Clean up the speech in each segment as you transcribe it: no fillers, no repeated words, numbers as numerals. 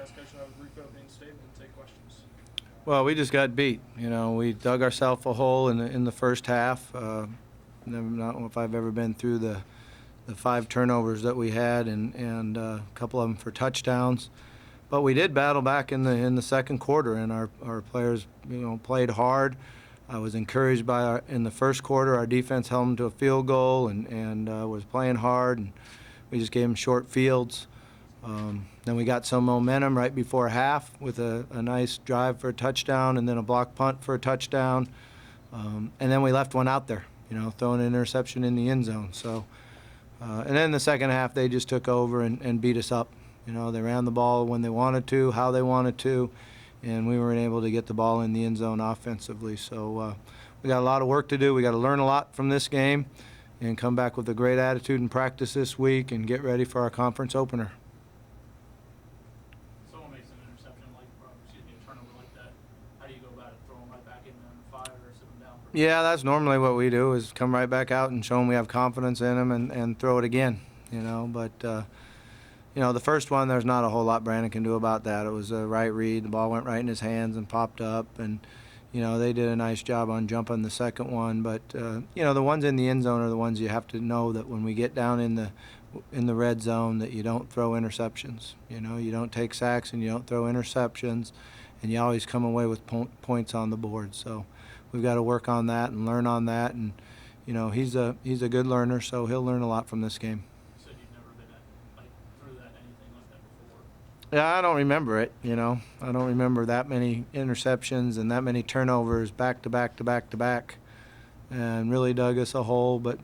ask, I should have a brief opening statement and take questions. Well, we just got beat. We dug ourselves a hole in the first half. I don't know if I've ever been through the 5 turnovers that we had, and a couple of them for touchdowns. But we did battle back in the second quarter, and our players played hard. I was encouraged by in the first quarter our defense held them to a field goal and was playing hard, and we just gave them short fields. Then we got some momentum right before half with a nice drive for a touchdown and then a block punt for a touchdown. And then we left one out there, throwing an interception in the end zone. So, and then the second half they just took over and beat us up. They ran the ball when they wanted to, how they wanted to, and we weren't able to get the ball in the end zone offensively. So we got a lot of work to do. We got to learn a lot from this game and come back with a great attitude in practice this week and get ready for our conference opener. Someone makes an interception a turnover like that. How do you go about it? Throw them right back in there and fire or sit them down? Yeah, that's normally what we do, is come right back out and show them we have confidence in them and throw it again, But, the first one, there's not a whole lot Brandon can do about that. It was a right read. The ball went right in his hands and popped up. And, they did a nice job on jumping the second one. But, the ones in the end zone are the ones you have to know that when we get down in the red zone that you don't throw interceptions. You don't take sacks and you don't throw interceptions. And you always come away with points on the board. So we've got to work on that and learn on that. And, he's a good learner, so he'll learn a lot from this game. Yeah, I don't remember it, I don't remember that many interceptions and that many turnovers back to back to back to back, and really dug us a hole. But,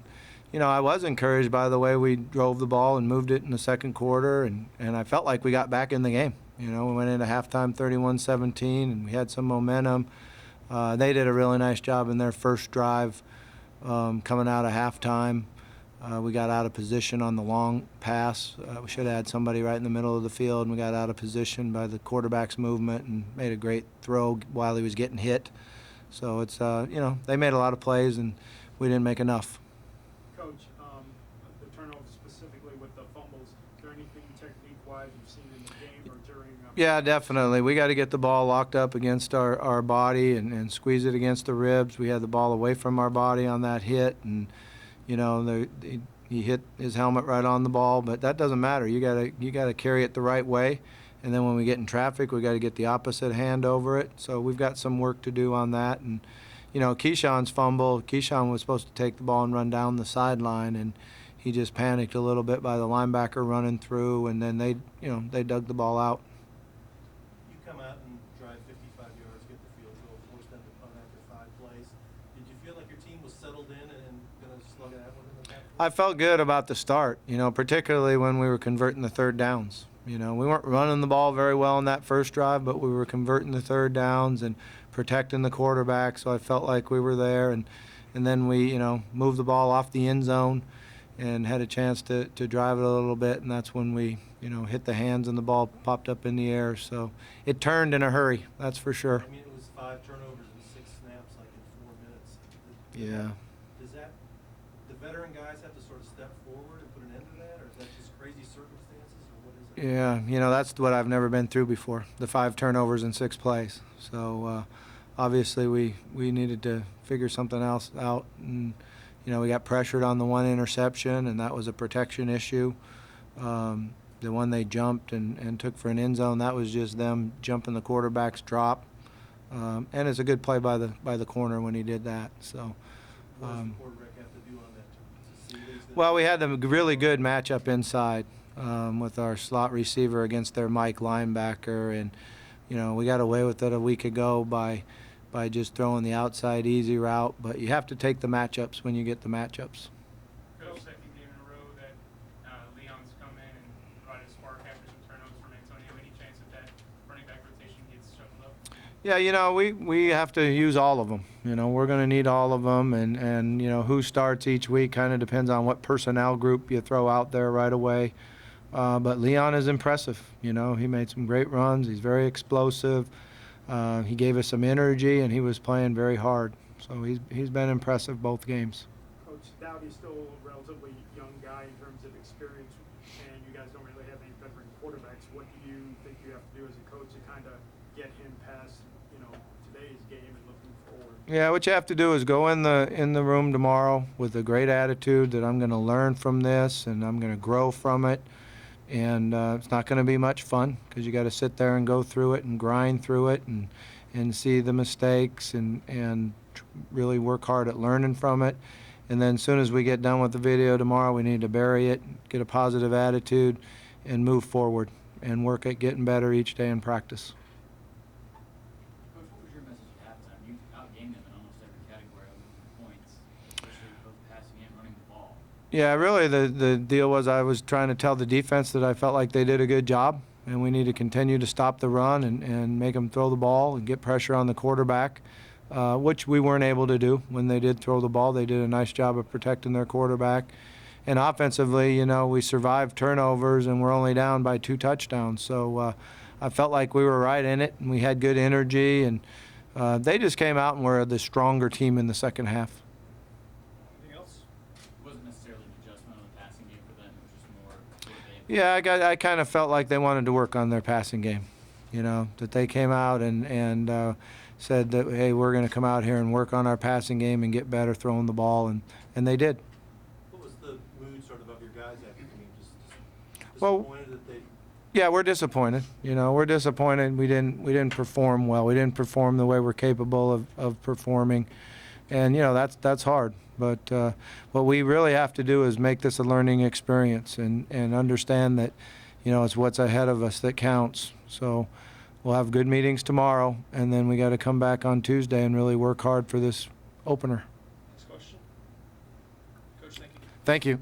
I was encouraged by the way we drove the ball and moved it in the second quarter, and I felt like we got back in the game. We went into halftime 31-17, and we had some momentum. They did a really nice job in their first drive coming out of halftime. We got out of position on the long pass. We should have had somebody right in the middle of the field, and we got out of position by the quarterback's movement and made a great throw while he was getting hit. So it's, they made a lot of plays, and we didn't make enough. Coach, the turnovers specifically with the fumbles, is there anything technique-wise you've seen in the game or during? Yeah, definitely. We got to get the ball locked up against our body and squeeze it against the ribs. We had the ball away from our body on that hit, and he hit his helmet right on the ball, but that doesn't matter. You gotta carry it the right way, and then when we get in traffic, we got to get the opposite hand over it. So we've got some work to do on that. And Keyshawn's fumble. Keyshawn was supposed to take the ball and run down the sideline, and he just panicked a little bit by the linebacker running through, and then they dug the ball out. You come out and drive 55 yards, get the field goal, force them to punt after 5 plays. Did you feel like your team was settled in and going to slug it out with it? I felt good about the start, particularly when we were converting the third downs. We weren't running the ball very well in that first drive, but we were converting the third downs and protecting the quarterback, so I felt like we were there. And then we, moved the ball off the end zone and had a chance to drive it a little bit, and that's when we, hit the hands and the ball popped up in the air. So it turned in a hurry, that's for sure. I mean, it was 5 turnovers and 6 snaps, like in 4 minutes. Yeah. Does that, the veteran guys have to sort of step forward and put an end to that, or is that just crazy circumstances, or what is it? Yeah, that's what I've never been through before, the 5 turnovers in 6 plays. So obviously we needed to figure something else out. And, we got pressured on the one interception, and that was a protection issue. The one they jumped and took for an end zone, that was just them jumping the quarterback's drop. And it's a good play by the corner when he did that. So. What does the quarterback have to do on that to see these? Well, we had a really good matchup inside with our slot receiver against their Mike linebacker, and we got away with it a week ago by just throwing the outside easy route. But you have to take the matchups when you get the matchups. Coach, second game in a row that Leon's come in and provided a spark after some turnovers from Antonio. Any chance that running back rotation gets shuffled up? Yeah, we have to use all of them. We're going to need all of them, and who starts each week kind of depends on what personnel group you throw out there right away. But Leon is impressive. He made some great runs. He's very explosive. He gave us some energy, and he was playing very hard. So he's been impressive both games. Coach, Dowdy's still a relatively young young guy in terms of experience, and you guys don't really have any veteran quarterbacks. What do you think you have to do as a coach to kind of get him past, today's game and looking forward? Yeah, what you have to do is go in the room tomorrow with a great attitude that I'm going to learn from this and I'm going to grow from it. And it's not going to be much fun because you got to sit there and go through it and grind through it and see the mistakes and really work hard at learning from it. And then as soon as we get done with the video tomorrow, we need to bury it, get a positive attitude, and move forward and work at getting better each day in practice. Coach, what was your message at halftime? You outgained them in almost every category of points, especially both passing and running the ball. Yeah, really the deal was I was trying to tell the defense that I felt like they did a good job and we need to continue to stop the run and make them throw the ball and get pressure on the quarterback, which we weren't able to do when they did throw the ball. They did a nice job of protecting their quarterback. And offensively, we survived turnovers and we're only down by 2 touchdowns. So I felt like we were right in it and we had good energy. And they just came out and were the stronger team in the second half. Anything else? It wasn't necessarily an adjustment on the passing game for them. It was just more what they Yeah, I kind of felt like they wanted to work on their passing game, that they came out and said that, hey, we're going to come out here and work on our passing game and get better throwing the ball, and they did. What was the mood sort of your guys after the game? Just Well, disappointed that they... Yeah, we're disappointed. We're disappointed. We didn't perform well. We didn't perform the way we're capable of performing, and that's hard. But what we really have to do is make this a learning experience and understand that it's what's ahead of us that counts. So we'll have good meetings tomorrow, and then we got to come back on Tuesday and really work hard for this opener. Next question. Coach, thank you. Thank you.